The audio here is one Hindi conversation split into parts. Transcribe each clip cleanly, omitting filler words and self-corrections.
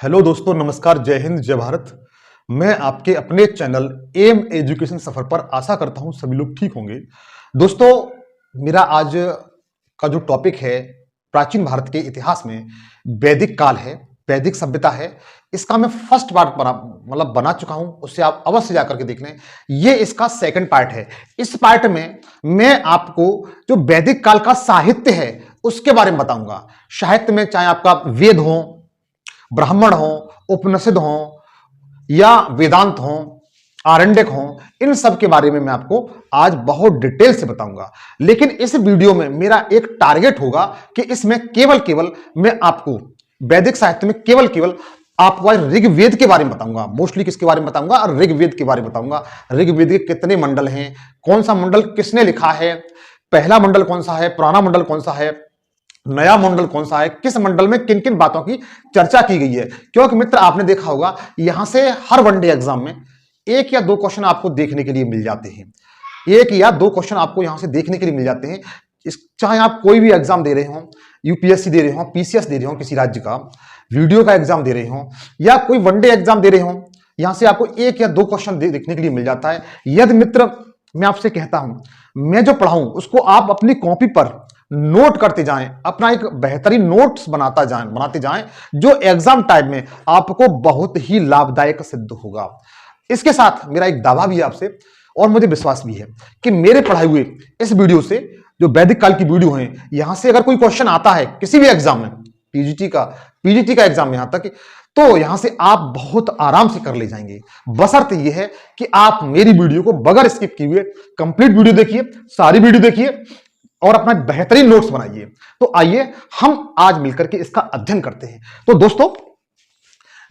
हेलो दोस्तों, नमस्कार, जय हिंद, जय भारत। मैं आपके अपने चैनल एम एजुकेशन सफर पर आशा करता हूं सभी लोग ठीक होंगे। दोस्तों, मेरा आज का जो टॉपिक है प्राचीन भारत के इतिहास में वैदिक काल है, वैदिक सभ्यता है। इसका मैं फर्स्ट पार्ट बना चुका हूं, उससे आप अवश्य जाकर के देख लें। ये इसका सेकंड पार्ट है। इस पार्ट में मैं आपको जो वैदिक काल का साहित्य है उसके बारे में बताऊंगा। साहित्य में चाहे आपका वेद हो, ब्राह्मण हो, उपनिषद हो या वेदांत हो, आरण्यक हो, इन सब के बारे में मैं आपको आज बहुत डिटेल से बताऊंगा। लेकिन इस वीडियो में मेरा एक टारगेट होगा कि इसमें केवल मैं आपको वैदिक साहित्य में केवल आपको आज ऋग्वेद के बारे में बताऊंगा। मोस्टली किसके बारे में बताऊंगा? ऋग्वेद के बारे में बताऊंगा। ऋग्वेद के कितने मंडल हैं, कौन सा मंडल किसने लिखा है, पहला मंडल कौन सा है, पुराना मंडल कौन सा है, नया मंडल कौन सा है, किस मंडल में किन किन बातों की चर्चा की गई है। क्योंकि मित्र, आपने देखा होगा यहां से हर वनडे एग्जाम में एक या दो क्वेश्चन आपको देखने के लिए मिल जाते हैं। एक या दो क्वेश्चन आपको यहां से देखने के लिए मिल जाते हैं। चाहे आप कोई भी एग्जाम दे रहे हो, यूपीएससी दे रहे हो, पीसीएस दे रहे हो, किसी राज्य का वीडियो का एग्जाम दे रहे हो या कोई वनडे एग्जाम दे रहे हो, यहां से आपको एक या दो क्वेश्चन देखने के लिए मिल जाता है। यदि मित्र मैं आपसे कहता हूं, मैं जो पढ़ाऊं उसको आप अपनी कॉपी पर नोट करते जाएं, अपना एक बेहतरीन नोट्स बनाते जाएं जो एग्जाम टाइम में आपको बहुत ही लाभदायक सिद्ध होगा। इसके साथ मेरा एक दावा भी है आपसे, और मुझे विश्वास भी है कि मेरे पढ़ाए हुए इस वीडियो से, जो वैदिक काल की वीडियो है, यहां से अगर कोई क्वेश्चन आता है किसी भी एग्जाम में, पीजीटी का एग्जाम यहां तक, तो यहां से आप बहुत आराम से कर ले जाएंगे। बशर्ते यह है कि आप मेरी वीडियो को बगैर स्किप किए हुए कंप्लीट वीडियो देखिए, सारी वीडियो देखिए और अपना बेहतरीन नोट्स बनाइए। तो आइए हम आज मिलकर के इसका अध्ययन करते हैं। तो दोस्तों,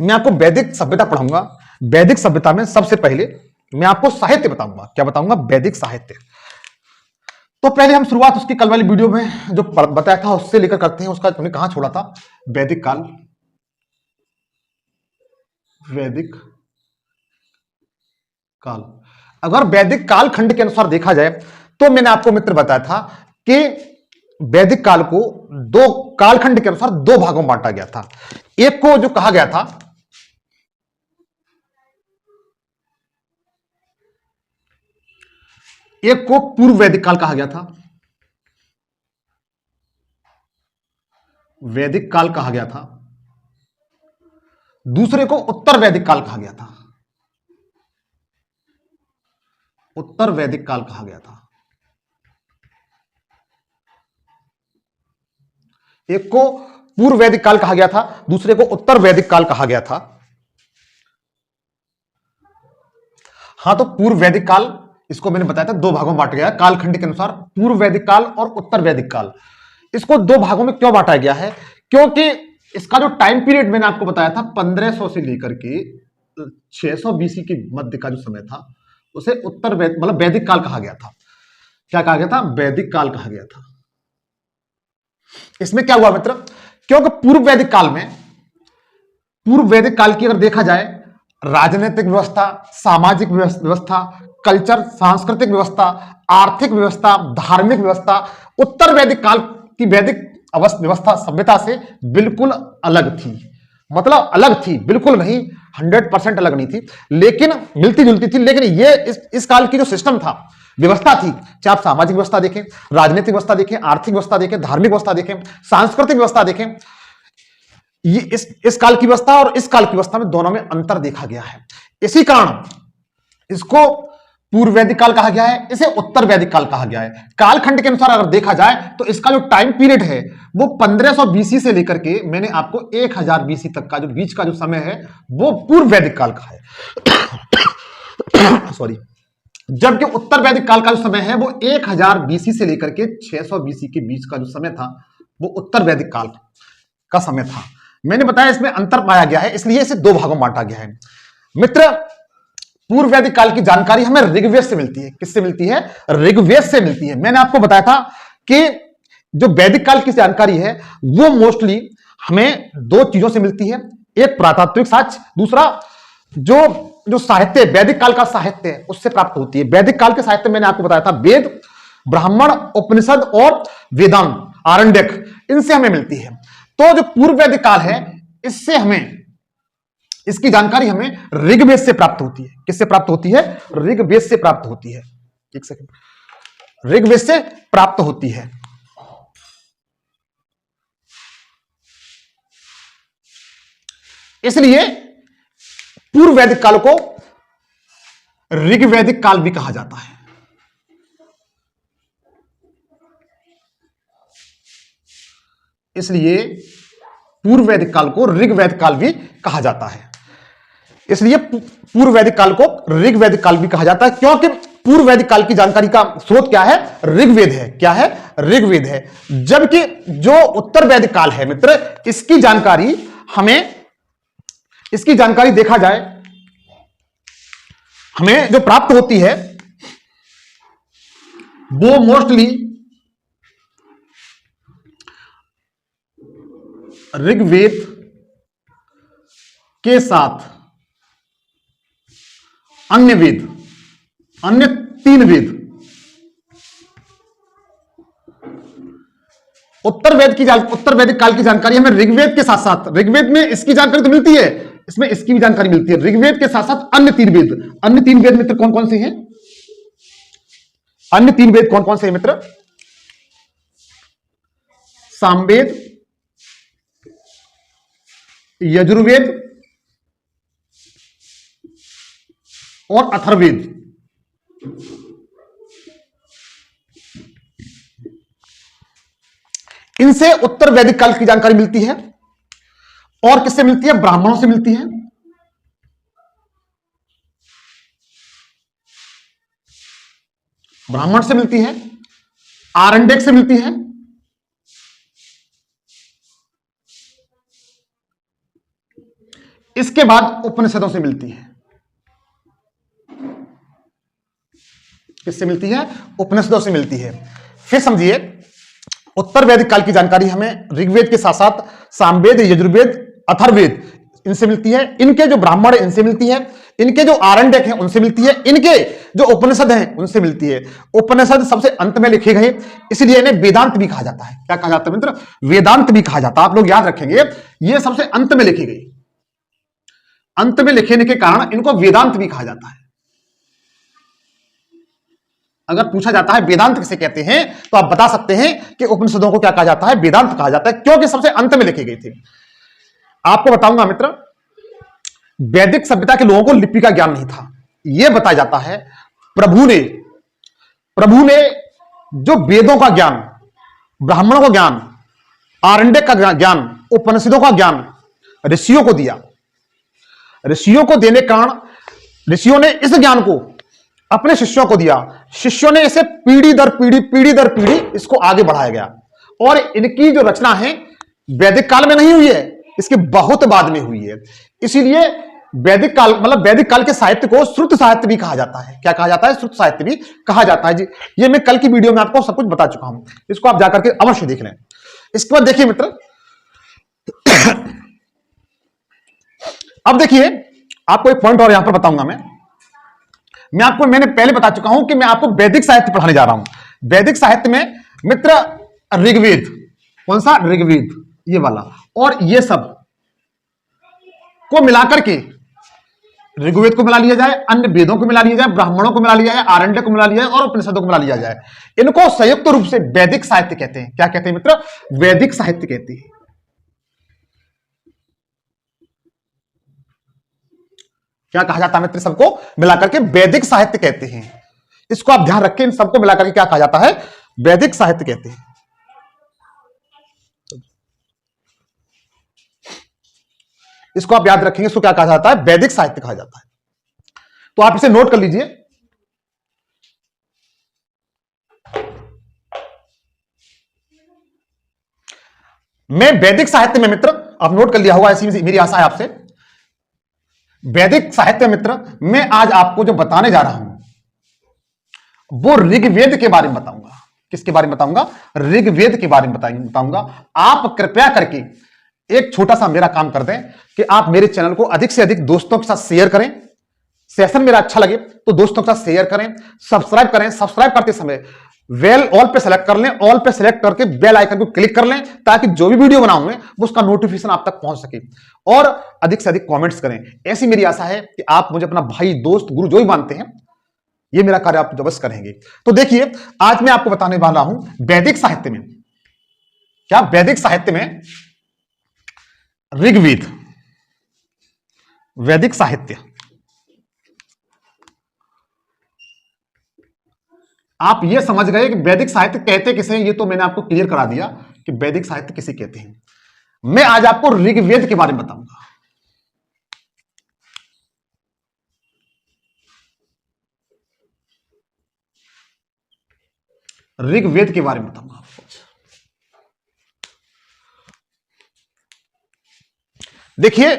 मैं आपको वैदिक सभ्यता पढ़ाऊंगा। वैदिक सभ्यता में सबसे पहले मैं आपको साहित्य बताऊंगा। क्या बताऊंगा? वैदिक साहित्य। तो पहले हम शुरुआत उसकी कल वाली वीडियो में जो बताया था उससे लेकर करते हैं। उसका हमने कहां छोड़ा था? वैदिक काल। वैदिक काल, अगर वैदिक काल खंड के अनुसार देखा जाए तो मैंने आपको मित्र बताया था कि वैदिक काल को दो कालखंड के अनुसार दो भागों में बांटा गया था। एक को जो कहा गया था, एक को पूर्व वैदिक काल कहा गया था, वैदिक काल कहा गया था। दूसरे को उत्तर वैदिक काल कहा गया था, उत्तर वैदिक काल कहा गया था। एक को पूर्व वैदिक काल कहा गया था, दूसरे को उत्तर वैदिक काल कहा गया था। हां, तो पूर्व वैदिक काल, इसको मैंने बताया था दो भागों में बांटा गया है कालखंड के अनुसार, पूर्व वैदिक काल और उत्तर वैदिक काल। इसको दो भागों में क्यों बांटा गया है? क्योंकि इसका जो टाइम पीरियड मैंने आपको बताया था 1500 से लेकर के 600 बीसी के मध्य का जो समय था उसे उत्तर वैदिक काल कहा गया था। क्या कहा गया था? वैदिक काल कहा गया था। इसमें क्या हुआ मित्र? क्योंकि पूर्व वैदिक काल की अगर देखा जाए, राजनीतिक व्यवस्था, सामाजिक व्यवस्था, कल्चर, सांस्कृतिक व्यवस्था, आर्थिक व्यवस्था, धार्मिक व्यवस्था उत्तर वैदिक काल की वैदिक व्यवस्था सभ्यता से बिल्कुल अलग थी। मतलब अलग थी, बिल्कुल नहीं, 100% अलग नहीं थी, लेकिन मिलती जुलती थी। लेकिन ये इस काल की जो सिस्टम था, व्यवस्था थी, चाहे आप सामाजिक व्यवस्था देखें, राजनीतिक व्यवस्था देखें, आर्थिक व्यवस्था देखें, धार्मिक व्यवस्था देखें, सांस्कृतिक व्यवस्था देखें, ये इस काल की व्यवस्था और इस काल की व्यवस्था में दोनों में अंतर देखा गया है। इसी कारण इसको पूर्व वैदिक काल कहा गया है, इसे उत्तर वैदिक काल कहा गया है। कालखंड के अनुसार अगर देखा जाए तो इसका जो टाइम पीरियड है वो 1500 बीसी से लेकर के मैंने आपको 1000 बीसी तक का जो बीच का जो समय है वो पूर्व वैदिक काल का है। सॉरी, जबकि उत्तर वैदिक काल का जो समय है वो 1000 बीसी से लेकर के 600 बीसी के बीच का जो समय था वो उत्तर वैदिक काल का समय था। मैंने बताया इसमें अंतर पाया गया है, इसलिए इसे दो भागों में बांटा गया है। मित्र, पूर्व वैदिक काल की जानकारी हमें ऋग्वेद से मिलती है। किससे मिलती है? ऋग्वेद से मिलती है। मैंने आपको बताया था कि जो वैदिक काल की जानकारी है वो मोस्टली हमें दो चीजों से मिलती है। एक पुरातात्विक साक्ष्य, दूसरा जो साहित्य, वैदिक काल का साहित्य है उससे प्राप्त होती है। वैदिक काल के साहित्य मैंने आपको बताया था वेद, ब्राह्मण, उपनिषद और वेदांत, आरण्यक, इनसे हमें मिलती है। तो जो पूर्व वैदिक काल है इससे हमें इसकी जानकारी हमें ऋग्वेद से प्राप्त होती है। किससे प्राप्त होती है? ऋग्वेद से प्राप्त होती है। एक सेकंड, ऋग्वेद से प्राप्त होती है। इसलिए पूर्व वैदिक काल को ऋग्वैदिक काल भी कहा जाता है। इसलिए पूर्व वैदिक काल को ऋग्वैदिक काल भी कहा जाता है। इसलिए पूर्व वैदिक काल को ऋग्वैदिक काल भी कहा जाता है, क्योंकि पूर्व वैदिक काल की जानकारी का स्रोत क्या है? ऋग्वेद है। क्या है? ऋग्वेद है। जबकि जो उत्तर वैदिक काल है मित्र, इसकी जानकारी देखा जाए, हमें जो प्राप्त होती है वो मोस्टली ऋग्वेद के साथ अन्य वेद, अन्य 3 वेद, उत्तर वैदिक काल की जानकारी हमें ऋग्वेद के साथ साथ, ऋग्वेद में इसकी जानकारी तो मिलती है, इसमें इसकी भी जानकारी मिलती है। ऋग्वेद के साथ साथ अन्य 3 वेद, अन्य 3 वेद मित्र कौन कौन से हैं? अन्य 3 वेद कौन कौन से हैं मित्र? सामवेद, यजुर्वेद और अथर्ववेद। इनसे उत्तर वैदिक काल की जानकारी मिलती है। और किससे मिलती है? ब्राह्मणों से मिलती है। ब्राह्मण से मिलती है, आरण्यक से मिलती है, इसके बाद उपनिषदों से मिलती है। किससे मिलती है? उपनिषदों से मिलती है। फिर समझिए, उत्तर वैदिक काल की जानकारी हमें ऋग्वेद के साथ साथ सामवेद, यजुर्वेद, अथर्ववेद इनसे मिलती है। इनके जो ब्राह्मण है इनसे मिलती है। इनके जो आरण्यक हैं उनसे मिलती है। इनके जो उपनिषद हैं उनसे मिलती है। उपनिषद सबसे अंत में लिखे गए, इसलिए इन्हें वेदांत भी कहा जाता है। क्या कहा जाता है मित्र? वेदांत भी कहा जाता है। आप लोग याद रखेंगे, ये सबसे अंत में लिखी गई, अंत में लिखने के कारण इनको वेदांत भी कहा जाता है। अगर पूछा जाता है वेदांत किसे कहते हैं, तो आप बता सकते हैं कि उपनिषदों को क्या कहा जाता है? वेदांत कहा जाता है, क्योंकि सबसे अंत में लिखी गई थी। आपको बताऊंगा मित्र, वैदिक सभ्यता के लोगों को लिपि का ज्ञान नहीं था। यह बताया जाता है प्रभु ने जो वेदों का ज्ञान, ब्राह्मणों का ज्ञान, आरण्यक का ज्ञान, उपनिषदों का ज्ञान ऋषियों को दिया। ऋषियों को देने के कारण ऋषियों ने इस ज्ञान को अपने शिष्यों को दिया। शिष्यों ने इसे पीढ़ी दर पीढ़ी इसको आगे बढ़ाया गया। और इनकी जो रचना है वैदिक काल में नहीं हुई है, इसके बहुत बाद में हुई है। इसीलिए वैदिक काल के साहित्य को श्रुत साहित्य भी कहा जाता है। क्या कहा जाता है? श्रुत साहित्य भी कहा जाता है जी। ये मैं कल की वीडियो में आपको सब कुछ बता चुका हूं, इसको आप जाकर के अवश्य देख लें। इसके बाद देखिए मित्र, अब देखिए आपको एक पॉइंट और यहां पर बताऊंगा मैंने पहले बता चुका हूं कि मैं आपको वैदिक साहित्य पढ़ाने जा रहा हूं। वैदिक साहित्य में मित्र ऋग्वेद, कौन सा? ऋग्वेद, ये वाला, और ये सब को मिलाकर के ऋग्वेद को मिला लिया जाए, अन्य वेदों को मिला लिया जाए, ब्राह्मणों को मिला लिया जाए, आरण्यक को मिला लिया जाए और उपनिषदों को मिला लिया जाए, इनको संयुक्त रूप से वैदिक साहित्य कहते हैं। क्या कहते हैं मित्र? वैदिक साहित्य कहते हैं। क्या कहा जाता है मित्र? सबको मिलाकर के वैदिक साहित्य कहते हैं। इसको आप ध्यान रखें, इन सबको मिलाकर के क्या कहा जाता है? वैदिक साहित्य कहते हैं। इसको आप याद रखेंगे, इसको क्या कहा जाता है? वैदिक साहित्य कहा जाता है। तो आप इसे नोट कर लीजिए। मैं वैदिक साहित्य में मित्र, आप नोट कर लिया होगा, ऐसी मेरी आशा है आपसे। वैदिक साहित्य मित्र मैं आज आपको जो बताने जा रहा हूं वो ऋग्वेद के बारे में बताऊंगा। किसके बारे में बताऊंगा? ऋग्वेद के बारे में बताऊंगा। आप कृपया करके एक छोटा सा मेरा काम कर दें कि आप मेरे चैनल को अधिक से अधिक दोस्तों के साथ शेयर करें। सेशन मेरा अच्छा लगे तो दोस्तों के साथ शेयर करें, सब्सक्राइब करें। सब्सक्राइब करते समय वेल ऑल पे सेलेक्ट कर लें, ऑल पे सेलेक्ट करके बेल आइकन को क्लिक कर लें ताकि जो भी वीडियो बनाऊंगे वो उसका नोटिफिकेशन आप तक पहुंच सके। और अधिक से अधिक कमेंट्स करें। ऐसी मेरी आशा है कि आप मुझे अपना भाई, दोस्त, गुरु जो भी मानते हैं, ये मेरा कार्य आप जबरदस्त करेंगे। तो देखिए, आज मैं आपको बताने वाला हूं वैदिक साहित्य में, क्या वैदिक साहित्य में ऋग्वेद, वैदिक साहित्य, आप ये समझ गए कि वैदिक साहित्य कहते किसे हैं। ये तो मैंने आपको क्लियर करा दिया कि वैदिक साहित्य किसे कहते हैं। मैं आज आपको ऋग्वेद के बारे में बताऊंगा। ऋग्वेद के बारे में बताऊंगा आपको। देखिए,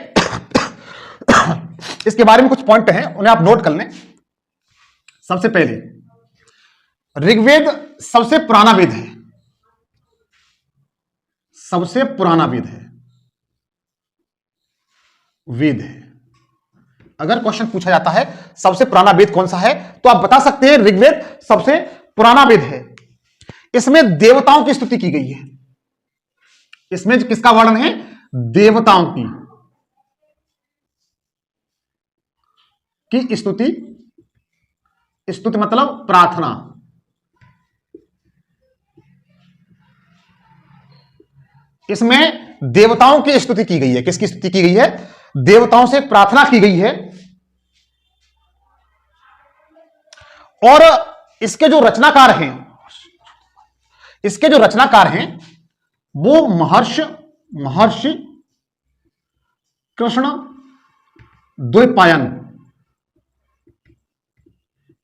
इसके बारे में कुछ पॉइंट हैं, उन्हें आप नोट कर लें। सबसे पहले, ऋग्वेद सबसे पुराना वेद है, सबसे पुराना वेद है, वेद है। अगर क्वेश्चन पूछा जाता है सबसे पुराना वेद कौन सा है, तो आप बता सकते हैं ऋग्वेद सबसे पुराना वेद है। इसमें देवताओं की स्तुति की गई है। इसमें किसका वर्णन है? देवताओं की स्तुति। स्तुति मतलब प्रार्थना। इसमें देवताओं की स्तुति की गई है। किसकी स्तुति की गई है? देवताओं से प्रार्थना की गई है। और इसके जो रचनाकार हैं, वो महर्षि कृष्ण द्वैपायन।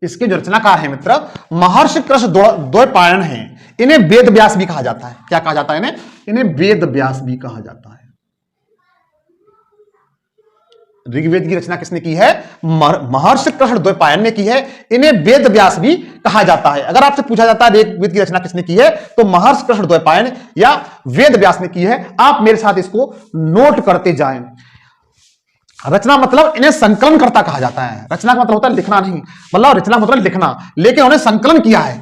इसके जो रचनाकार हैं मित्र, महर्षि कृष्ण द्वैपायन हैं। इन्हें वेद व्यास भी कहा जाता है। क्या कहा जाता है इन्हें वेद व्यास भी कहा जाता है। ऋग्वेद की रचना किसने की है? महर्षि कृष्ण द्वैपायन ने की है। इन्हें वेद व्यास भी कहा जाता है। अगर आपसे पूछा जाता है ऋग्वेद की रचना किसने की है, तो महर्षि कृष्ण द्वैपायन या वेद व्यास ने की है। आप मेरे साथ इसको नोट करते जाएं। रचना मतलब इन्हें संकलन करता कहा जाता है। रचना का मतलब होता है लिखना नहीं, मतलब रचना मतलब लिखना, लेकिन उन्हें संकलन किया है,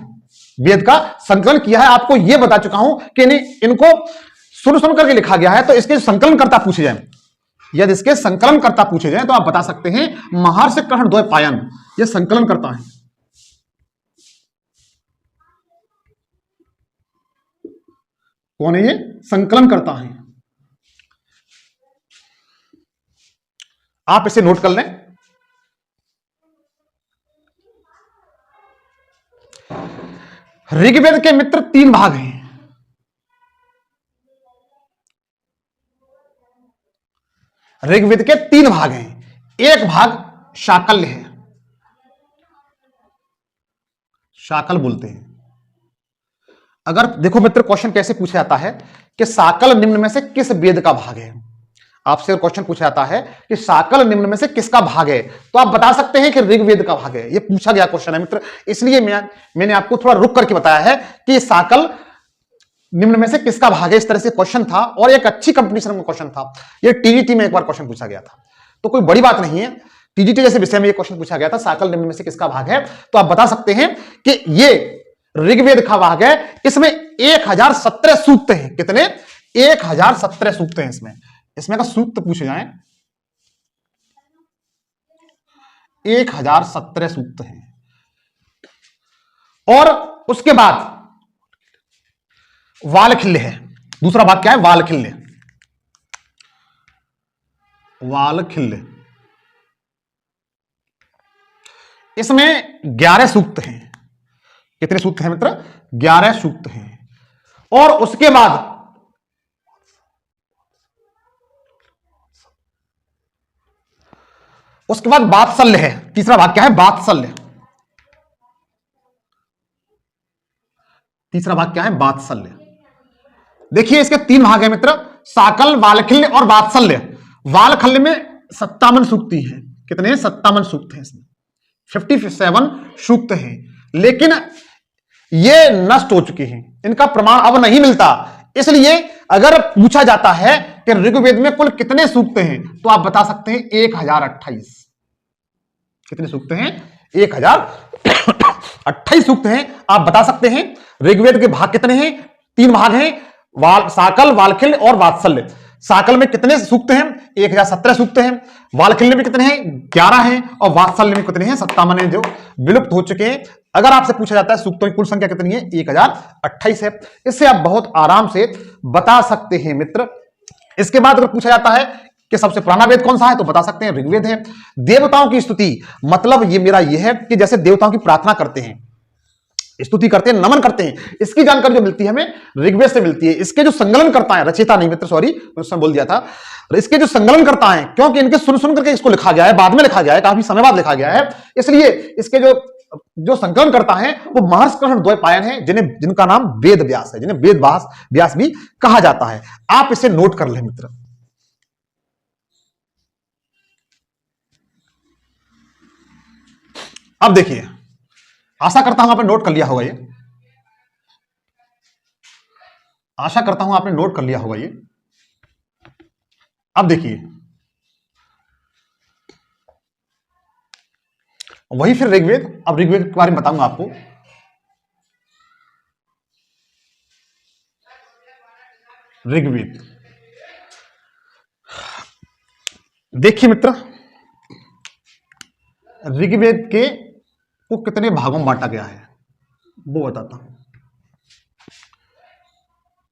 वेद का संकलन किया है। आपको यह बता चुका हूं कि इनको सुन करके लिखा गया है। तो इसके संकलन करता पूछे जाए, यदि इसके संकलन करता पूछे जाए तो आप बता सकते हैं महर्षि कृष्ण द्वैपायन, यह संकलन करता है। कौन है ये? संकलन करता है। आप इसे नोट कर लें। ऋग्वेद के मित्र 3 भाग हैं। ऋग्वेद के 3 भाग हैं। एक भाग शाकल्य है, शाकल बोलते हैं। अगर देखो मित्र, क्वेश्चन कैसे पूछा जाता है कि शाकल निम्न में से किस वेद का भाग है। आपसे क्वेश्चन पूछा जाता है कि शाकल निम्न में से किसका भाग है, तो आप बता सकते हैं कि ऋग्वेद का भाग है। यह पूछा गया क्वेश्चन है मित्र, इसलिए मैंने आपको थोड़ा रुक करके बताया है कि शाकल निम्न में से किसका भाग है। इस तरह से क्वेश्चन था और एक अच्छी कंपटीशन में क्वेश्चन था। यह टीजीटी में एक बार क्वेश्चन पूछा गया था, तो कोई बड़ी बात नहीं है। टीजीटी जैसे विषय में यह क्वेश्चन पूछा गया था, शाकल निम्न में से किसका भाग है, तो आप बता सकते हैं कि यह ऋग्वेद का भाग है। इसमें 1017 सूक्त हैं। कितने? 1017 सूक्त हैं। इसमें का सूक्त पूछे जाए, 1017 सूक्त हैं। और उसके बाद वालखिल्य है। दूसरा भाग क्या है? वालखिल्य। वालखिल्य, इसमें 11 सूक्त हैं। कितने सूक्त हैं मित्र? 11 सूक्त हैं। और उसके बाद वात्सल्य है। तीसरा भाग क्या है? वात्सल्य। तीसरा भाग क्या है? वात्सल्य। देखिए, इसके 3 भाग है मित्र, शाकल, वालखिल्य और वात्सल्य। वालखिल्य में 57 सूक्ति है। कितने हैं? 57 सूक्त हैं। इसमें 57 सूक्त हैं, लेकिन ये नष्ट हो चुके हैं। इनका प्रमाण अब नहीं मिलता। इसलिए अगर पूछा जाता है कि ऋग्वेद में कुल कितने सूक्त हैं, तो आप बता सकते हैं 1028। कितने सूक्त हैं? 1028 28 सूक्त हैं। आप बता सकते हैं ऋग्वेद के भाग कितने हैं? 3 भाग हैं, साकल, वाल्खिल्य और वात्सल्य। साकल में कितने सूक्त हैं? 1017 सूक्त हैं। वाल्खिल्य में कितने हैं? 11 हैं। और वात्सल्य में कितने हैं? 57 हैं, जो विलुप्त हो चुके हैं। अगर आपसे पूछा जाता है सूक्तों की कुल संख्या कितनी है? 1028 है। इससे आप बहुत आराम से बता सकते हैं मित्र। इसके बाद अगर पूछा जाता है कि सबसे पुराना वेद कौन सा है, तो बता सकते हैं ऋग्वेद है। देवताओं की स्तुति, मतलब ये मेरा यह है कि जैसे देवताओं की प्रार्थना करते हैं, स्तुति करते हैं, नमन करते हैं, इसकी जानकारी जो मिलती है हमें ऋग्वेद से मिलती है। इसके जो संकलन करता है, रचयिता नहीं मित्र, सॉरी मैं उसमें बोल दिया था, इसके जो संकलन करता है, क्योंकि इनके सुन सुन करके इसको लिखा गया है, बाद में लिखा गया है, काफी समय बाद लिखा गया है, इसलिए इसके जो संकलन करता है वो महर्षि कृष्ण द्वैपायन है, जिनका नाम वेद व्यास है, जिन्हें वेद व्यास भी कहा जाता है। आप इसे नोट कर लें मित्र। अब देखिए, आशा करता हूं आपने नोट कर लिया होगा ये, आशा करता हूं आपने नोट कर लिया होगा ये। अब देखिए, वही फिर ऋग्वेद। अब ऋग्वेद के बारे में बताऊंगा आपको। ऋग्वेद देखिए मित्र, ऋग्वेद के को कितने भागों में बांटा गया है वो बताता हूं।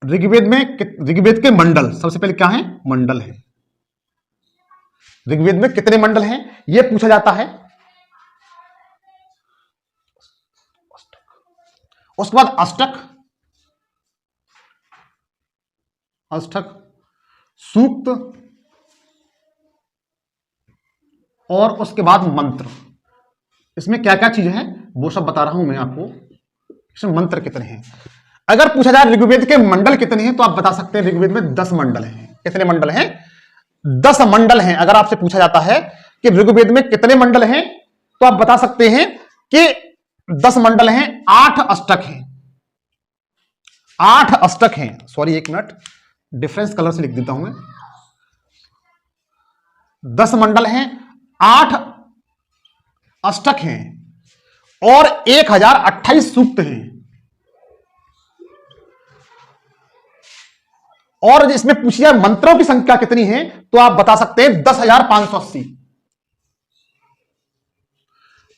ऋग्वेद के मंडल, सबसे पहले क्या है? मंडल है। ऋग्वेद में कितने मंडल हैं यह पूछा जाता है। उसके बाद अष्टक, सूक्त, और उसके बाद मंत्र। इसमें क्या क्या चीजें हैं वो सब बता रहा हूं मैं आपको। इसमें मंत्र कितने हैं? अगर पूछा जाए ऋग्वेद के मंडल कितने हैं, तो आप बता सकते हैं ऋग्वेद में 10 मंडल हैं। कितने मंडल हैं? 10 मंडल हैं। अगर आपसे पूछा जाता है कि ऋग्वेद में कितने मंडल हैं, तो आप बता सकते हैं कि 10 मंडल हैं। 8 अष्टक हैं, 8 अष्टक हैं। सॉरी एक मिनट, डिफरेंस कलर से लिख देता हूं मैं। 10 मंडल हैं, 8 अष्टक हैं और 1028 सूक्त हैं। और इसमें पूछिए मंत्रों की संख्या कितनी है, तो आप बता सकते हैं 10,580।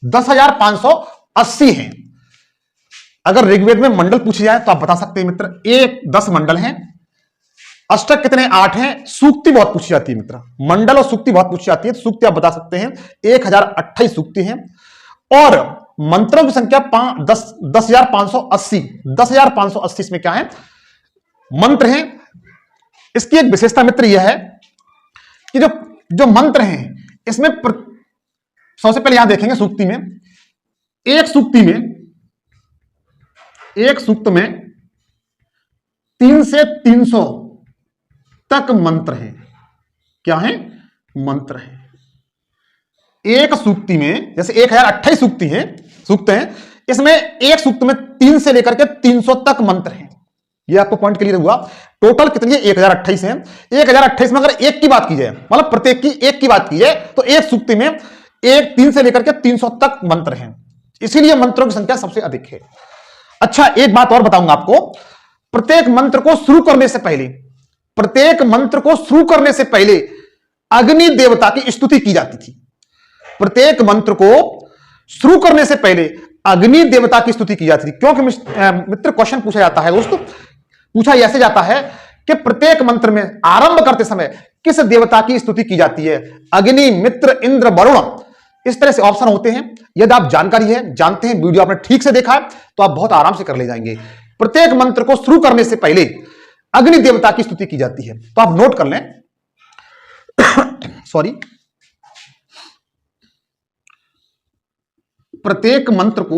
10,580 हैं। अगर ऋग्वेद में मंडल पूछे जाए तो आप बता सकते हैं मित्र 10 मंडल हैं। अष्टक कितने? 8 हैं। सूक्ति बहुत पूछी जाती है मित्र, मंडल और सूक्ति बहुत पूछी जाती है। सूक्ति आप बता सकते हैं 1028 सूक्ति हैं। और मंत्रों की संख्या 10,580। 10,580 इसमें क्या है? मंत्र हैं। इसकी एक विशेषता मित्र यह है कि जो मंत्र हैं इसमें सबसे पहले यहां देखेंगे सूक्ति में, एक सूक्त में 3 से 300 तक मंत्र हैं। क्या है? मंत्र हैं। एक सूक्ति में, जैसे 1028 सूक्त हैं, इसमें एक सूक्त में 3 से लेकर के 300 तक मंत्र हैं। ये आपको पॉइंट क्लियर हुआ। टोटल कितनी है? 1028 है। 1028 में अगर एक की बात की जाए, मतलब प्रत्येक की एक की बात की जाए, तो एक सूक्ति में 3 से लेकर के 300 तक मंत्र हैं। इसीलिए मंत्रों की संख्या सबसे अधिक है। अच्छा, एक बात और बताऊंगा आपको। प्रत्येक मंत्र को शुरू करने से पहले अग्नि देवता की स्तुति की जाती थी। प्रत्येक मंत्र को शुरू करने से पहले अग्नि देवता की स्तुति की जाती थी। क्योंकि मित्र क्वेश्चन पूछा जाता है दोस्तों, पूछा ऐसे जाता है कि प्रत्येक मंत्र में आरंभ करते समय किस देवता की स्तुति की जाती है? अग्नि, मित्र, इंद्र, वरुण, इस तरह से ऑप्शन होते हैं। यदि आप जानते हैं, वीडियो आपने ठीक से देखा है, तो आप बहुत आराम से कर ले जाएंगे। प्रत्येक मंत्र को शुरू करने से पहले अग्नि देवता की स्तुति की जाती है। तो आप नोट कर लें। सॉरी, प्रत्येक मंत्र को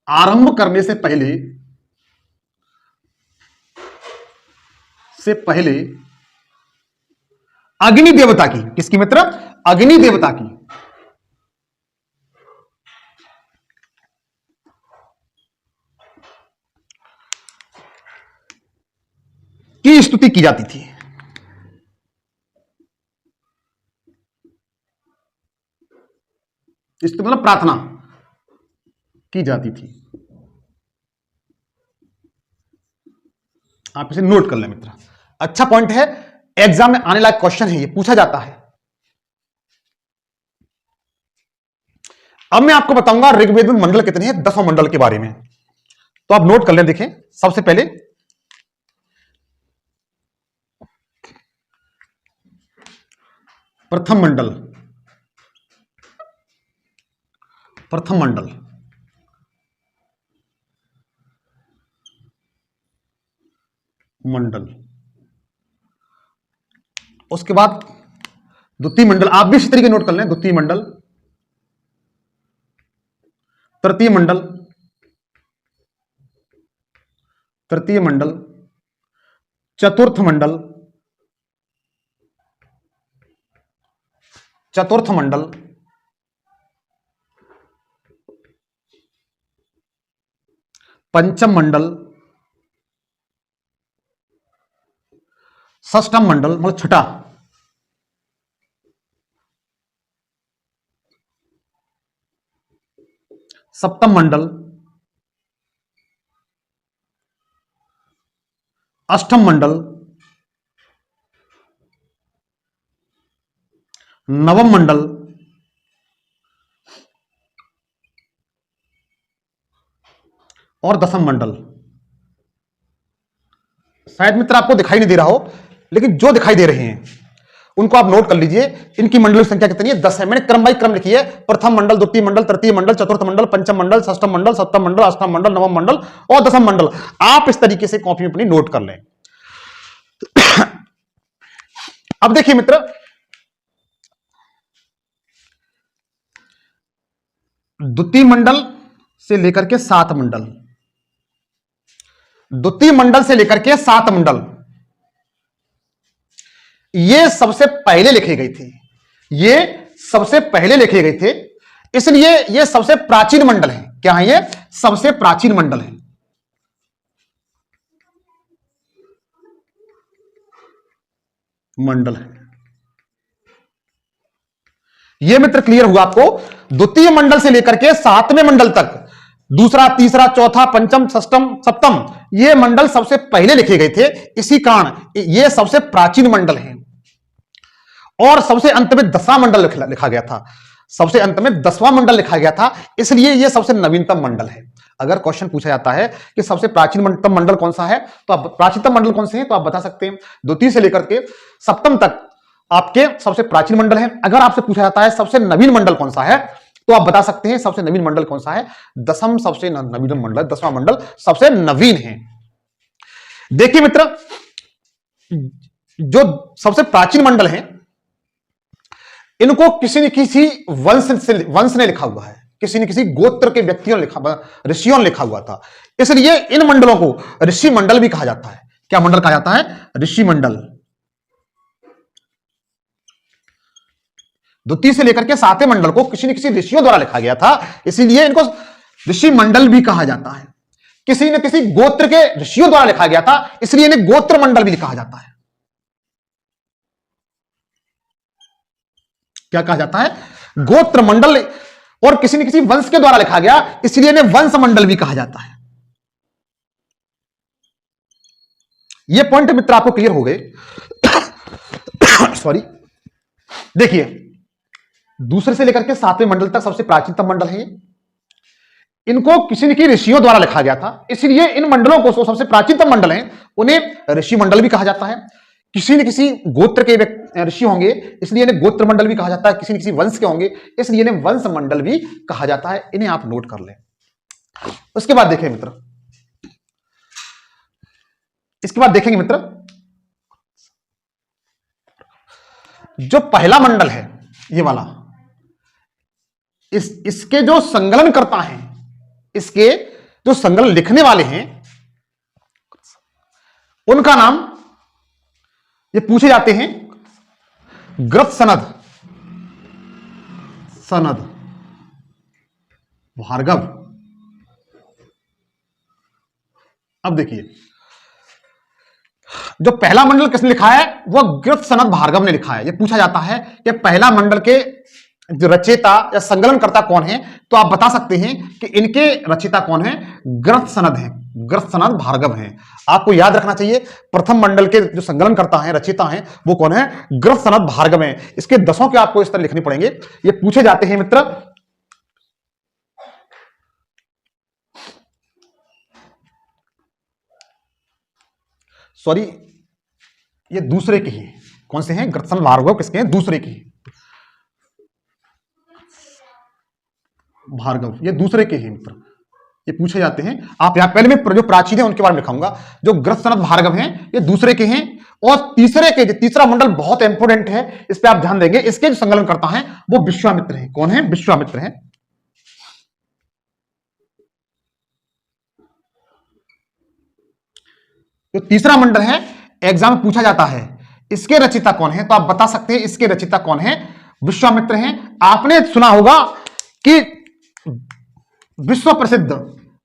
आरंभ करने से पहले अग्नि देवता की, किसकी मित्र? अग्नि देवता की स्तुति की जाती थी। स्तुति मतलब प्रार्थना। की जाती थी। आप इसे नोट कर लें मित्र, अच्छा पॉइंट है, एग्जाम में आने लायक क्वेश्चन है, ये पूछा जाता है। अब मैं आपको बताऊंगा ऋग्वेद में मंडल कितने हैं, 10 मंडल के बारे में, तो आप नोट कर लें। देखें, सबसे पहले प्रथम मंडल, प्रथम मंडल, मंडल, उसके बाद द्वितीय मंडल, आप भी इसी तरीके नोट कर लें, द्वितीय मंडल, तृतीय मंडल, तृतीय मंडल, चतुर्थ मंडल, चतुर्थ मंडल, पंचम मंडल, षष्ठम मंडल मतलब छठा, सप्तम मंडल, अष्टम मंडल, नवम मंडल, और दसम मंडल। शायद मित्र आपको दिखाई नहीं दे रहा हो, लेकिन जो दिखाई दे रहे हैं उनको आप नोट कर लीजिए। इनकी मंडलों की संख्या कितनी है, 10 है। मैंने क्रम बाई क्रम लिखी है, प्रथम मंडल, द्वितीय मंडल, तृतीय मंडल, चतुर्थ मंडल, पंचम मंडल, षष्ठम मंडल, सप्तम मंडल, अष्टम मंडल, नवम मंडल और दसम मंडल। आप इस तरीके से कॉपी में अपनी नोट कर लें। अब देखिए मित्र, द्वितीय मंडल से लेकर के 7 मंडल, द्वितीय मंडल से लेकर के 7 मंडल, ये सबसे पहले लिखे गए थे, ये सबसे पहले लिखे गए थे, इसलिए ये सबसे प्राचीन मंडल है। क्या है ये, सबसे प्राचीन मंडल है। मंडल है ये मित्र, क्लियर हुआ आपको। द्वितीय मंडल से लेकर के 7वें मंडल तक, दूसरा, तीसरा, चौथा, पंचम, षष्ठम, सप्तम, ये मंडल सबसे पहले लिखे गए थे, इसी कारण ये सबसे प्राचीन मंडल है। और सबसे अंत में 10वां मंडल लिखा गया था, सबसे अंत में 10वां मंडल लिखा गया था, इसलिए यह सबसे नवीनतम मंडल है। अगर क्वेश्चन पूछा जाता है कि सबसे प्राचीनतम मंडल कौन सा है, तो आप प्राचीनतम मंडल कौन से हैं, तो आप बता सकते हैं द्वितीय से लेकर के सप्तम तक आपके सबसे प्राचीन मंडल है। अगर आपसे पूछा जाता है सबसे नवीन मंडल कौन सा है, तो आप बता सकते हैं सबसे नवीन मंडल कौन सा है, दसम सबसे नवीन मंडल, 10वां मंडल सबसे नवीन है। देखिए मित्र, जो सबसे प्राचीन मंडल है, इनको किसी न किसी वंश ने लिखा हुआ है, किसी न किसी गोत्र के व्यक्तियों ने लिखा, ऋषियों ने लिखा हुआ था, इसलिए इन मंडलों को ऋषि मंडल भी कहा जाता है। क्या मंडल कहा जाता है, ऋषि मंडल। द्वितीय से लेकर के 7वें मंडल को किसी न किसी ऋषियों द्वारा लिखा गया था, इसीलिए इनको ऋषि मंडल भी कहा जाता है। किसी न किसी गोत्र के ऋषियों द्वारा लिखा गया था, इसलिए इन्हें गोत्र मंडल भी कहा जाता है। क्या कहा जाता है, गोत्र मंडल। और किसी न किसी वंश के द्वारा लिखा गया, इसलिए इन्हें वंश मंडल भी कहा जाता है। ये पॉइंट मित्र आपको क्लियर हो गए। सॉरी, देखिए, दूसरे से लेकर के 7वें मंडल तक सबसे प्राचीनतम मंडल है। इनको किसी न किसी ऋषियों द्वारा लिखा गया था, इसलिए इन मंडलों को, सबसे प्राचीनतम मंडल हैं, उन्हें ऋषि मंडल भी कहा जाता है। किसी न किसी गोत्र के ऋषि होंगे, इसलिए इन्हें गोत्र मंडल भी कहा जाता है। किसी न किसी वंश के होंगे, इसलिए इन्हें वंश मंडल भी कहा जाता है। इन्हें आप नोट कर लें। उसके बाद देखें मित्र, इसके बाद देखेंगे मित्र, जो पहला मंडल है, ये वाला, इसके जो संकलन करता है, इसके जो संकलन लिखने वाले हैं, उनका नाम ये पूछे जाते हैं ग्रथ सनद, सनद भार्गव। अब देखिए, जो पहला मंडल किसने लिखा है, वह ग्रथ सनद भार्गव ने लिखा है। यह पूछा जाता है कि पहला मंडल के जो रचयिता या संकलनकर्ता कौन है, तो आप बता सकते हैं कि इनके रचयिता कौन है, ग्रंथ सनद है, ग्रंथ सनद भार्गव हैं। आपको याद रखना चाहिए प्रथम मंडल के जो संकलनकर्ता हैं, रचयिता हैं, वो कौन है, ग्रंथ सनद भार्गव हैं। इसके दसों के आपको इस तरह लिखने पड़ेंगे, ये पूछे जाते हैं मित्र। सॉरी, ये दूसरे के ही, कौन से हैं, ग्रंथ सनद भार्गव किसके हैं, दूसरे के ही, भार्गव ये दूसरे के ही मित्र, ये पूछे जाते हैं। आप यहां पहले मैं जो प्राचीन है उनके बारे में लिखाऊंगा, जो ग्रंथ सनद भार्गव हैं ये दूसरे के हैं। और तीसरे के, तीसरा मंडल बहुत इंपॉर्टेंट है, इस पे आप ध्यान देंगे। इसके जो संकलन करता है वो विश्वामित्र है। कौन है, विश्वामित्र है। जो तीसरा मंडल है एग्जाम में पूछा जाता है, इसके रचयिता कौन है, तो आप बता सकते हैं इसके रचयिता कौन है, विश्वामित्र हैं। आपने सुना होगा कि विश्व प्रसिद्ध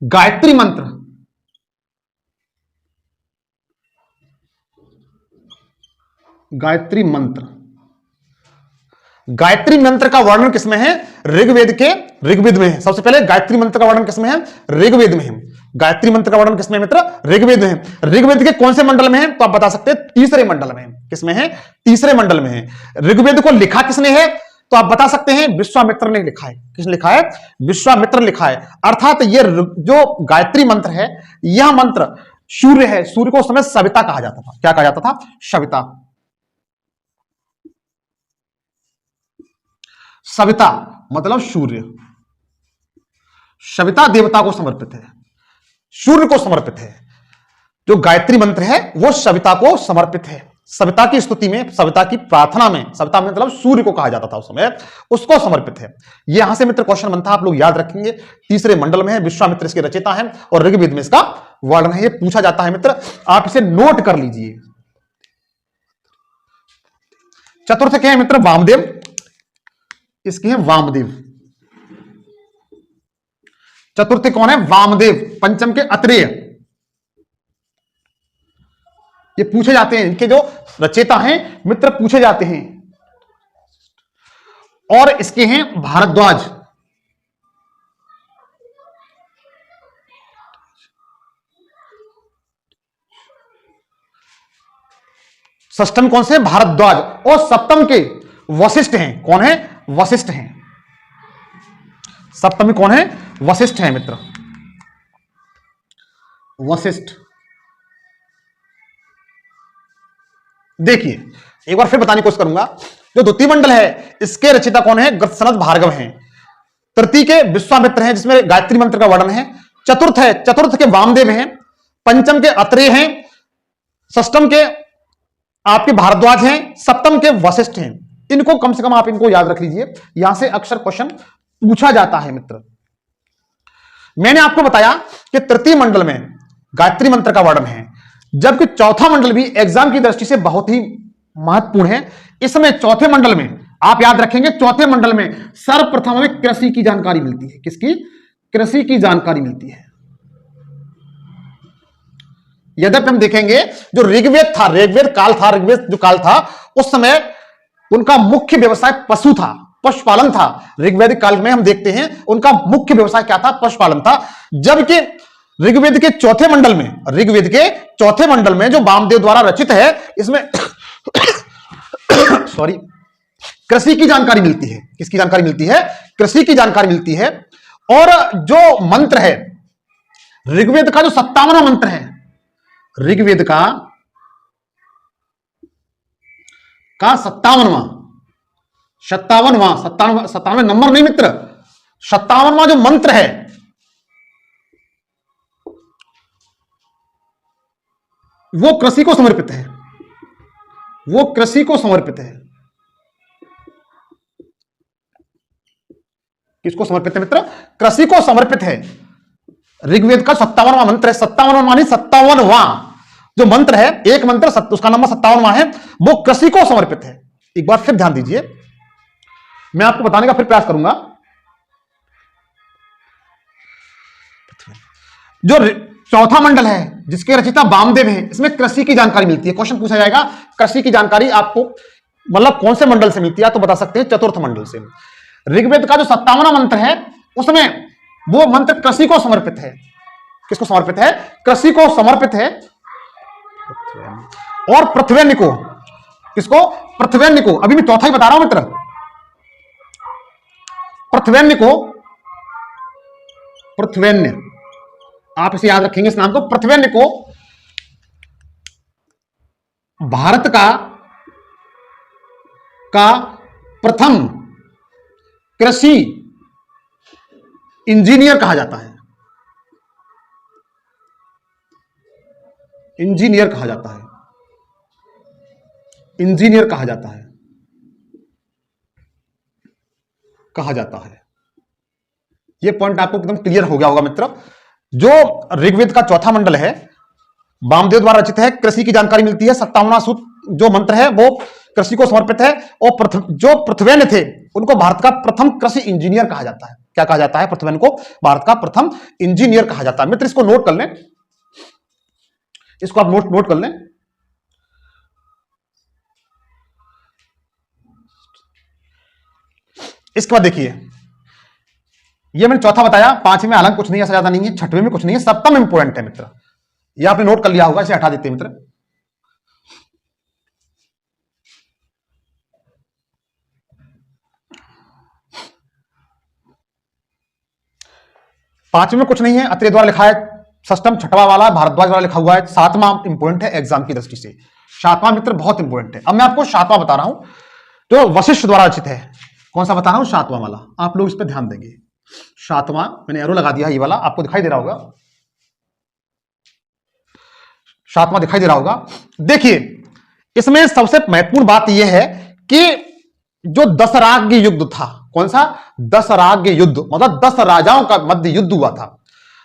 गायत्री मंत्र, गायत्री मंत्र, गायत्री मंत्र का वर्णन किसमें है, ऋग्वेद के, ऋग्वेद में है। सबसे पहले गायत्री मंत्र का वर्णन किसमें है, ऋग्वेद में है। गायत्री मंत्र का वर्णन किसमें मित्र, ऋग्वेद में है। ऋग्वेद के कौन से मंडल में है, तो आप बता सकते हैं तीसरे मंडल में। किसमें है, तीसरे मंडल में है। ऋग्वेद को लिखा किसने है, तो आप बता सकते हैं विश्वामित्र ने लिखा है। किसने लिखा है, विश्वामित्र लिखा है। अर्थात ये जो गायत्री मंत्र है, यह मंत्र सूर्य है। सूर्य को उस समय सविता कहा जाता था। क्या कहा जाता था, सविता। सविता मतलब सूर्य, सविता देवता को समर्पित है, सूर्य को समर्पित है। जो गायत्री मंत्र है वो सविता को समर्पित है। सविता की स्तुति में, सविता की प्रार्थना में, सविता में मतलब सूर्य को कहा जाता था उस समय, उसको समर्पित है। ये यहां से मित्र क्वेश्चन बनता है, आप लोग याद रखेंगे। तीसरे मंडल में है, विश्वामित्र इसके रचयिता है और ऋग्वेद में इसका वर्णन है। ये पूछा जाता है मित्र, आप इसे नोट कर लीजिए। चतुर्थ क्या है मित्र, वामदेव, इसके हैं वामदेव। चतुर्थ कौन है, वामदेव। पंचम के अत्रेय, ये पूछे जाते हैं। इनके जो रचयिता हैं मित्र पूछे जाते हैं। और इसके हैं भारद्वाज, षष्ठम कौन से, भारद्वाज। और सप्तम के वशिष्ठ हैं। कौन है, वशिष्ठ हैं। सप्तमी कौन है, वशिष्ठ है मित्र, वशिष्ठ। देखिए एक बार फिर बताने की कोशिश करूंगा। जो द्वितीय मंडल है इसके रचयिता कौन है, ग्रंथ सनद भार्गव हैं। तृतीय के विश्वामित्र हैं जिसमें गायत्री मंत्र का वर्णन है। चतुर्थ है, चतुर्थ के वामदेव हैं। पंचम के अत्रेय हैं। षष्टम के आपके भारद्वाज हैं। सप्तम के वशिष्ठ हैं। इनको कम से कम आप इनको याद रख लीजिए, यहां से अक्सर क्वेश्चन पूछा जाता है मित्र। मैंने आपको बताया कि तृतीय मंडल में गायत्री मंत्र का वर्णन है, जबकि चौथा मंडल भी एग्जाम की दृष्टि से बहुत ही महत्वपूर्ण है। इसमें चौथे मंडल में आप याद रखेंगे, चौथे मंडल में सर्वप्रथम हमें कृषि की जानकारी मिलती है। किसकी, कृषि की जानकारी मिलती है। यद्यपि हम देखेंगे जो ऋग्वेद था, ऋग्वेद काल था, ऋग्वेद जो काल था उस समय उनका मुख्य व्यवसाय पशु था, पशुपालन था। ऋग्वेदिक काल में हम देखते हैं उनका मुख्य व्यवसाय क्या था, पशुपालन था। जबकि ऋग्वेद के चौथे मंडल में, ऋग्वेद के चौथे मंडल में जो वामदेव द्वारा रचित है, इसमें सॉरी, कृषि की जानकारी मिलती है। किसकी जानकारी मिलती है, कृषि की जानकारी मिलती है। और जो मंत्र है ऋग्वेद का, जो 57वां मंत्र है ऋग्वेद का 57वां नंबर नहीं मित्र, 57वां जो मंत्र है वो कृषि को समर्पित है। वो कृषि को समर्पित है। किसको समर्पित है मित्र, कृषि को समर्पित है। ऋग्वेद का 57वां मंत्र है। 57वां मानी 57वां जो मंत्र है, एक मंत्र उसका नंबर 57वां है, वो कृषि को समर्पित है। एक बार फिर ध्यान दीजिए, मैं आपको बताने का फिर प्रयास करूंगा। जो चौथा मंडल है जिसके रचयिता वामदेव हैं, इसमें कृषि की जानकारी मिलती है। क्वेश्चन पूछा जाएगा कृषि की जानकारी आपको मतलब कौन से मंडल से मिलती है, तो बता सकते हैं चतुर्थ मंडल से। ऋग्वेद का जो 57वां मंत्र है उसमें वो मंत्र कृषि को समर्पित है। किसको समर्पित है? कृषि को समर्पित है। और पृथ्व्यन्य को, किसको? पृथ्व्यन्य को। अभी मैं चौथा ही बता रहा हूं मित्र। पृथ्व्यन्य को, पृथ्व्यन्य, आप इसे याद रखेंगे इस नाम को। पृथ्व्यन्य को भारत का प्रथम कृषि इंजीनियर कहा जाता है। इंजीनियर कहा जाता है, इंजीनियर कहा जाता है, कहा जाता है। यह पॉइंट आपको एकदम क्लियर हो गया होगा मित्र। जो ऋग्वेद का चौथा मंडल है, वामदेव द्वारा रचित है, कृषि की जानकारी मिलती है। 57वां सूत्र जो मंत्र है वो कृषि को समर्पित है। और जो पृथ्व्यन्य थे उनको भारत का प्रथम कृषि इंजीनियर कहा जाता है। क्या कहा जाता है? पृथ्व्यन्य को भारत का प्रथम इंजीनियर कहा जाता है। मित्र इसको नोट कर लें, इसको आप नोट कर लें। इसके बाद देखिए, ये मैंने चौथा बताया, पांचवें में हालांकि कुछ नहीं, ऐसा ज्यादा नहीं है, छठवें में कुछ नहीं है, सप्तम इंपोर्टेंट है मित्र। ये आपने नोट कर लिया होगा, इसे हटा देते हैं मित्र। पांचवें में कुछ नहीं है, अत्रेय द्वारा लिखा है। षष्टम छठवा वाला भारद्वाज द्वारा लिखा हुआ है। सातवां इंपोर्टेंट है एग्जाम की दृष्टि से। सातवां मित्र बहुत इंपोर्टेंट है। अब मैं आपको सातवां बता रहा हूं जो वशिष्ठ द्वारा रचित है। कौन सा बता रहा हूं? सातवां वाला। आप लोग इस पर ध्यान देंगे। सातवां मैंने एरो लगा दिया, ये वाला आपको दिखाई दे रहा होगा। सातवां दिखाई दे रहा होगा। देखिए इसमें सबसे महत्वपूर्ण बात यह है कि जो दशराज्य युद्ध था, कौन सा? दशराज्य युद्ध, मतलब 10 राजाओं का मध्य युद्ध हुआ था।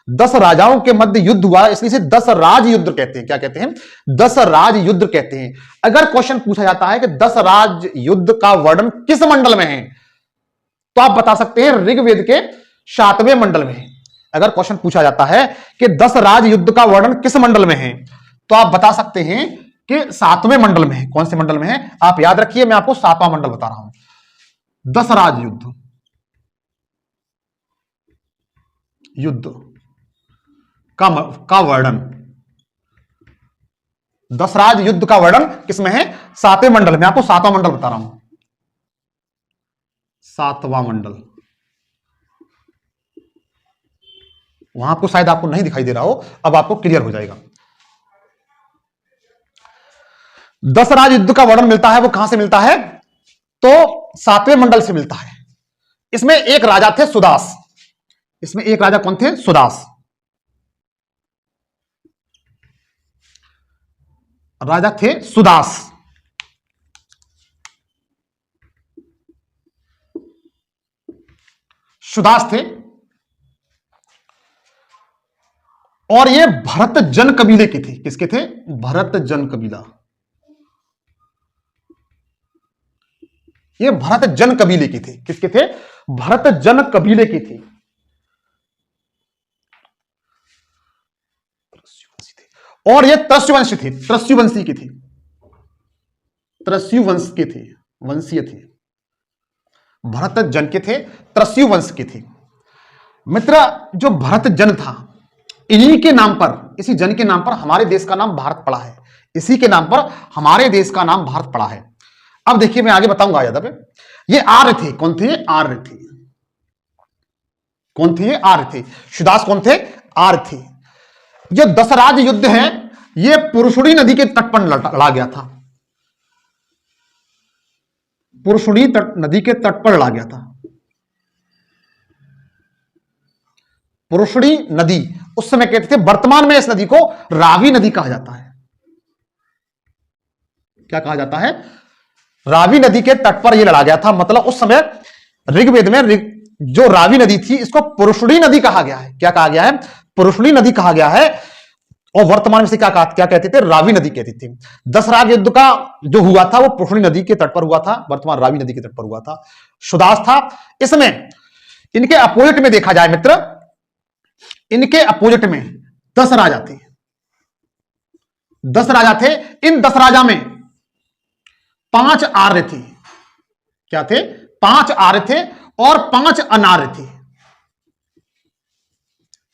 10 राजाओं के मध्य युद्ध हुआ, इसलिए इसे 10 राज युद्ध कहते हैं। क्या कहते हैं? 10 राज युद्ध कहते हैं। अगर क्वेश्चन पूछा जाता है कि 10 राज युद्ध का वर्णन किस मंडल में है, तो आप बता सकते हैं ऋग्वेद के 7वें मंडल में है। अगर क्वेश्चन पूछा जाता है कि 10 राज युद्ध का वर्णन किस मंडल में है, तो आप बता सकते हैं कि 7वें मंडल में है। कौन से मंडल में है? आप याद रखिए, मैं आपको 7वां मंडल बता रहा हूं। 10 राज युद्ध, युद्ध का वर्णन, 10 राज युद्ध का वर्णन किसमें है? 7वें मंडल में। आपको 7वां मंडल बता रहा हूं, 7वां मंडल। वहां आपको शायद आपको नहीं दिखाई दे रहा हो, अब आपको क्लियर हो जाएगा। 10 राज युद्ध का वर्णन मिलता है, वो कहां से मिलता है? तो 7वें मंडल से मिलता है। इसमें एक राजा थे सुदास। इसमें एक राजा कौन थे? सुदास। राजा थे सुदास। सुदास थे और ये भरत जन कबीले की थी। किसके थे? भरत जन कबीला। ये भरत जन कबीले की थी। किसके थे? भरत जन कबीले की थी। और ये त्रस्यवंशी थी, त्रस्यवंशी की थी, त्रस्यवंश की थी, वंशीय थी। भरत जन के थे, त्रस्यवंश की थी। मित्र जो भरत जन था, इन्हीं के नाम पर, इसी जन के नाम पर हमारे देश का नाम भारत पड़ा है। इसी के नाम पर हमारे देश का नाम भारत पड़ा है। अब देखिए मैं आगे बताऊंगा यादव। ये आर्य थे। कौन थे? आर्य थे। कौन थे? आर्य थे। सुदास कौन थे? आर्य थे। जो दशराज युद्ध है ये पुरुषुड़ी नदी के तट पर लड़ा गया था। पुरुषुड़ी नदी के तट पर लड़ा गया था। पुरुषुड़ी नदी उस समय कहते थे, वर्तमान में इस नदी को रावी नदी कहा जाता है। क्या कहा जाता है? रावी नदी के तट पर यह लड़ा गया था। मतलब उस समय ऋग्वेद में जो रावी नदी थी इसको पुरुषुड़ी नदी कहा गया है। क्या कहा गया है? पुरुषुड़ी नदी कहा गया है। और वर्तमान में से क्या कहते थे? रावी नदी कहती थी। दशराज युद्ध का जो हुआ था वो पुरुषुड़ी नदी के तट पर हुआ था, वर्तमान रावी नदी के तट पर हुआ था। सुदास था। इसमें इनके अपोजिट में देखा जाए मित्र, इनके अपोजिट में 10 राजा थे। 10 राजा थे। इन 10 राजा में 5 आर्य थे। क्या थे? 5 आर्य थे और 5 अनार्य थे।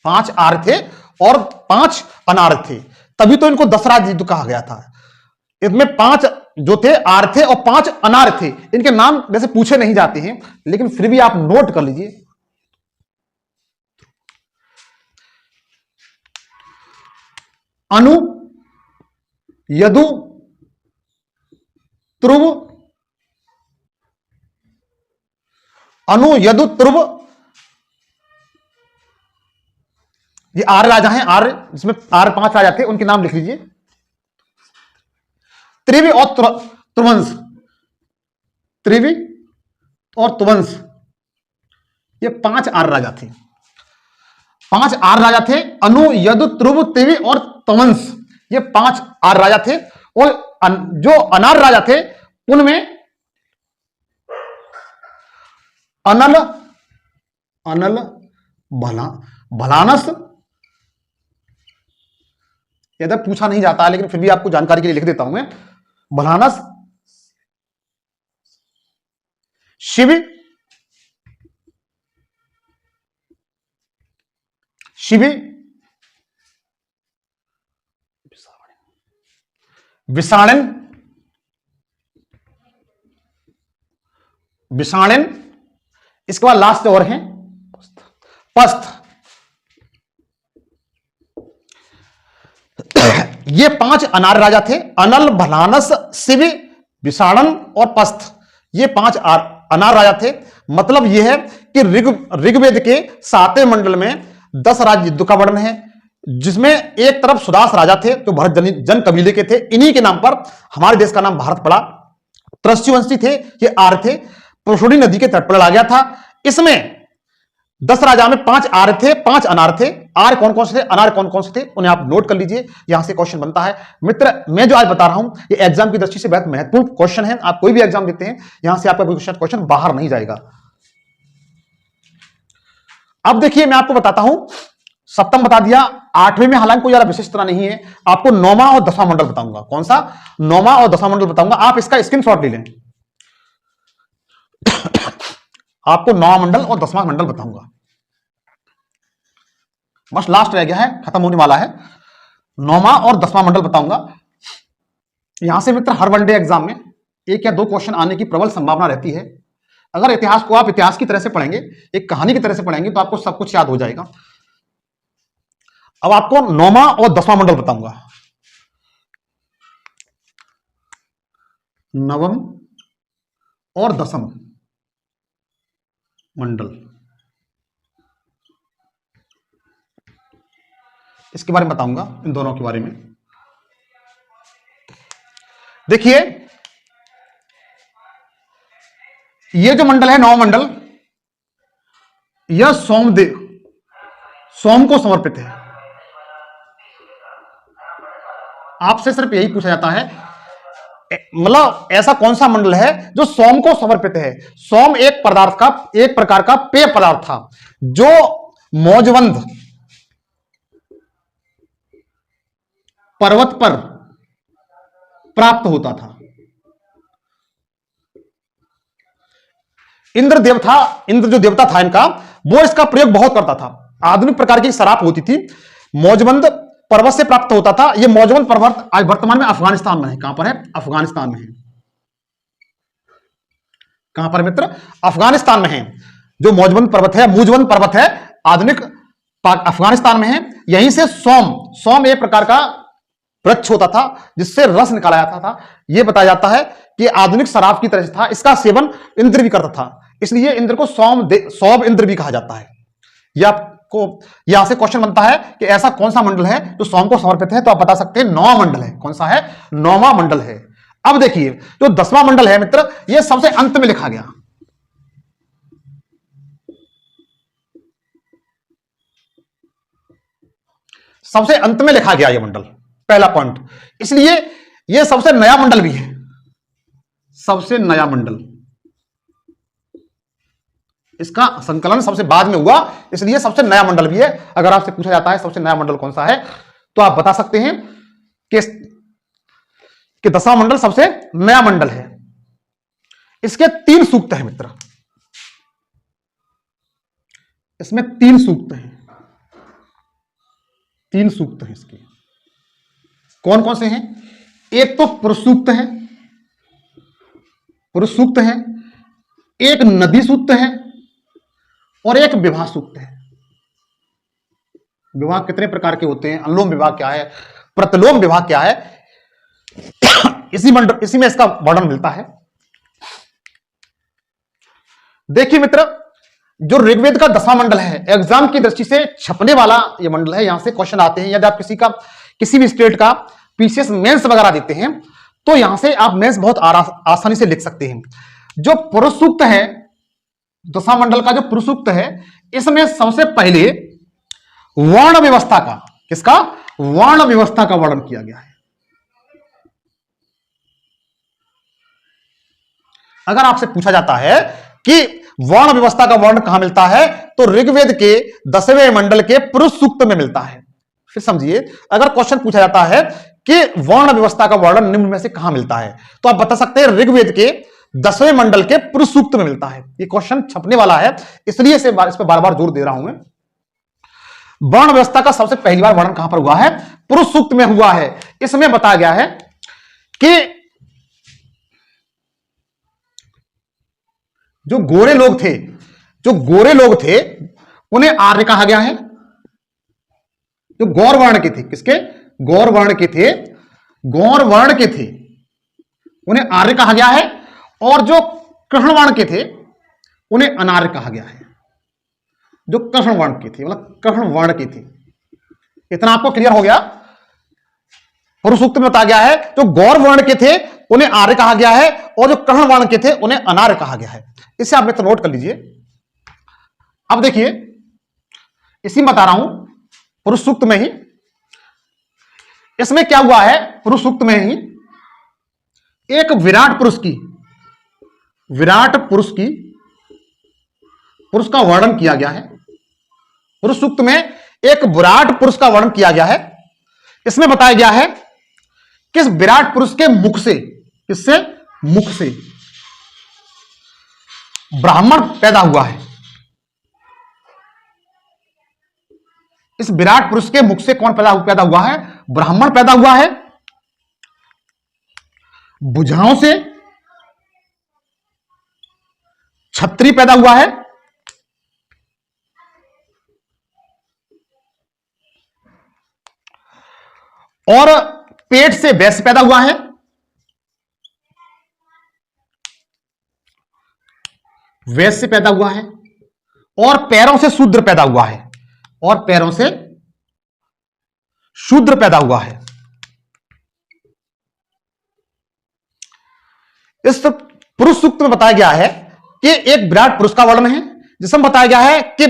5 आर्य थे और 5 अनार्य थे, तभी तो इनको 10 राज युद्ध कहा गया था। इसमें 5 जो थे आर्य थे और 5 अनार्य थे। इनके नाम वैसे पूछे नहीं जाते हैं, लेकिन फिर भी आप नोट कर लीजिए। अनु, यदु, ध्रुव, अनु, यदु, ध्रुव, ये आर्य राजा हैं। आर्य, जिसमें आर्य 5 राजा थे, उनके नाम लिख लीजिए। त्रिवि और तुवंश, त्रिवि और तुवंश, ये 5 आर्य राजा थे। 5 आर्य राजा थे। अनु, यदु, ध्रुव, त्रिवि और तुवंश, ये 5 आर्य राजा थे। और जो अनार्य राजा थे उनमें अनल, अनल, भलानस, यदि पूछा नहीं जाता है लेकिन फिर भी आपको जानकारी के लिए लिख देता हूं मैं। भलानस, शिव, शिवी, विषाणन, विषाणन, इसके बाद लास्ट और हैं पस्थ। ये 5 अनार्य राजा थे। अनल, भलानस, शिवी, विषाणन और पस्थ, ये 5 अनार्य राजा थे। मतलब यह है कि ऋग्वेद के 7वें मंडल में 10 राज युद्ध का वर्णन है, जिसमें एक तरफ सुदास राजा थे जो भरत जन कबीले के थे। इन्हीं के नाम पर हमारे देश का नाम भारत पड़ा। त्रस्यवंशी थे, ये आर्य थे। परशुनी नदी के तट पर लड़ा गया था। इसमें 10 राजा में 5 आर्य थे, 5 अनार्य थे। आर्य कौन कौन से थे, अनार्य कौन कौन से थे, उन्हें आप नोट कर लीजिए। यहां से क्वेश्चन बनता है। मित्र, मैं जो आज बता रहा हूं ये एग्जाम की दृष्टि से बहुत महत्वपूर्ण क्वेश्चन है। आप कोई भी एग्जाम देते हैं, यहां से आपका क्वेश्चन बाहर नहीं जाएगा। अब देखिए, मैं आपको बताता हूं, सप्तम बता दिया, 8वें में हालांकि कोई ज्यादा विशेष तरह नहीं है। आपको 9वां और 10वां मंडल बताऊंगा। कौन सा? 9वां और 10वां मंडल बताऊंगा। आप इसका स्क्रीनशॉट ले लें। आपको 9वां मंडल और 10वां मंडल बताऊंगा। बस लास्ट रह गया है, खत्म होने वाला है। 9वां और 10वां मंडल बताऊंगा। यहां से मित्र हर वनडे एग्जाम में 1 या 2 क्वेश्चन आने की प्रबल संभावना रहती है। अगर इतिहास को आप इतिहास की तरह से पढ़ेंगे, एक कहानी की तरह से पढ़ेंगे, तो आपको सब कुछ याद हो जाएगा। अब आपको 9वां और 10वां मंडल बताऊंगा। 9वां और 10वां मंडल, इसके बारे में बताऊंगा, इन दोनों के बारे में। देखिए, ये जो मंडल है 9वां मंडल, यह सोमदेव, सोम को समर्पित है। आपसे सिर्फ यही पूछा जाता है, मतलब ऐसा कौन सा मंडल है जो सोम को समर्पित है। सोम एक पदार्थ का, एक प्रकार का पेय पदार्थ था जो मौजवंद पर्वत पर प्राप्त होता था। इंद्र देव था, इंद्र जो देवता था इनका, वो इसका प्रयोग बहुत करता था। आधुनिक प्रकार की शराब होती थी, मौजवंद पर्वत से प्राप्त होता था। ये मौजवंद पर्वत आज वर्तमान में अफगानिस्तान में है। कहां पर है? अफगानिस्तान में है। कहां पर मित्र? अफगानिस्तान में है। जो मौजवंद पर्वत है, मूजवंद पर्वत है, आधुनिक अफगानिस्तान में है। यहीं से सोम, सोम एक प्रकार का वृक्ष होता था जिससे रस निकाला जाता था। यह बताया जाता है कि आधुनिक शराब की तरह से था। इसका सेवन इंद्र भी करता था, इसलिए इंद्र को सौम इंद्र भी कहा जाता है। यह आपको यहां से क्वेश्चन बनता है कि ऐसा कौन सा मंडल है जो सोम को समर्पित है, तो आप बता सकते हैं 9वां मंडल है। कौन सा है? 9वां मंडल है। अब देखिए, जो 10वां मंडल है मित्र, यह सबसे अंत में लिखा गया। सबसे अंत में लिखा गया यह मंडल, पहला पॉइंट। इसलिए यह सबसे नया मंडल भी है, सबसे नया मंडल। इसका संकलन सबसे बाद में हुआ, इसलिए सबसे नया मंडल भी है। अगर आपसे पूछा जाता है सबसे नया मंडल कौन सा है, तो आप बता सकते हैं कि 10वां मंडल सबसे नया मंडल है। इसके 3 सूक्त है मित्र। इसमें 3 सूक्त हैं, 3 सूक्त हैं इसके। कौन कौन से हैं? एक तो पुरुष सूक्त है, पुरुष सूक्त है, एक नदी सूक्त है और एक विवाह सूक्त है। विवाह कितने प्रकार के होते हैं? अनुलोम विवाह क्या है, प्रतिलोम विवाह क्या है, इसी में इसका वर्णन मिलता है। देखिए मित्र, जो ऋग्वेद का 10वां मंडल है, एग्जाम की दृष्टि से छपने वाला यह मंडल है। यहां से क्वेश्चन आते हैं। यदि आप किसी भी स्टेट का पीसीएस मेंस वगैरह देते हैं तो यहां से आप मेंस बहुत आसानी से लिख सकते हैं। जो पुरुष सूक्त है, 10वां मंडल का जो पुरुष सूक्त है, इसमें सबसे पहले वर्ण व्यवस्था का, किसका? वर्ण व्यवस्था का वर्णन किया गया है। अगर आपसे पूछा जाता है कि वर्ण व्यवस्था का वर्णन कहां मिलता है, तो ऋग्वेद के 10वें मंडल के पुरुष सूक्त में मिलता है। फिर समझिए, अगर क्वेश्चन पूछा जाता है कि वर्ण व्यवस्था का वर्णन निम्न में से कहां मिलता है, तो आप बता सकते हैं ऋग्वेद के 10वें मंडल के पुरुष सूक्त में मिलता है। ये क्वेश्चन छपने वाला है, इसलिए इस पर बार बार जोर दे रहा हूं मैं। वर्ण व्यवस्था का सबसे पहली बार वर्णन कहां पर हुआ है? पुरुष सूक्त में हुआ है। इसमें बताया गया है कि जो गोरे लोग थे उन्हें आर्य कहा गया है। जो गौर वर्ण के थे, किसके? गौर वर्ण के थे, उन्हें आर्य कहा गया है। और जो कृष्ण वर्ण के थे उन्हें अनार्य कहा गया है। जो कृष्ण वर्ण के थे, मतलब कृष्ण वर्ण के थे। इतना आपको क्लियर हो गया? पुरुष सूक्त में बताया गया है जो गौर वर्ण के थे उन्हें आर्य कहा गया है और जो कृष्ण वर्ण के थे उन्हें अनार्य कहा गया है। इसे आप मित्र नोट कर लीजिए। अब देखिए, इसी में बता रहा हूं पुरुष सूक्त में ही। इसमें क्या हुआ है? पुरुष सूक्त में ही एक विराट पुरुष का वर्णन किया गया है। पुरुष सूक्त में एक विराट पुरुष का वर्णन किया गया है। इसमें बताया गया है किस विराट पुरुष के मुख से, किससे? मुख से ब्राह्मण पैदा हुआ है। इस विराट पुरुष के मुख से कौन पैदा हुआ है? ब्राह्मण पैदा हुआ है। भुजाओं से क्षत्रिय पैदा हुआ है। और पेट से वैश्य पैदा हुआ है। वैश्य पैदा हुआ है और पैरों से शूद्र पैदा हुआ है। और पैरों से शूद्र पैदा हुआ है। इस पुरुष सूक्त में बताया गया है कि एक विराट पुरुष का वर्णन है, जिसमें बताया गया है कि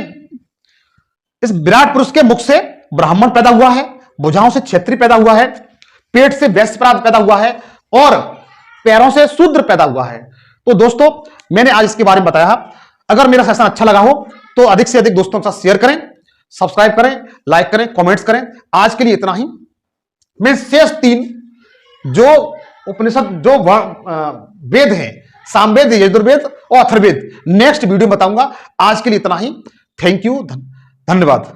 इस विराट पुरुष के मुख से ब्राह्मण पैदा हुआ है, भुजाओं से क्षत्रिय पैदा हुआ है, पेट से वैश्य पैदा हुआ है और पैरों से शूद्र पैदा हुआ है। तो दोस्तों, मैंने आज इसके बारे में बताया। अगर मेरा सेशन अच्छा लगा हो तो अधिक से अधिक दोस्तों के साथ शेयर करें, सब्सक्राइब करें, लाइक करें, कमेंट्स करें। आज के लिए इतना ही। मैं शेष 3 जो उपनिषद, जो वेद हैं, सामवेद, यजुर्वेद और अथर्ववेद, नेक्स्ट वीडियो में बताऊंगा। आज के लिए इतना ही। थैंक यू, धन्यवाद।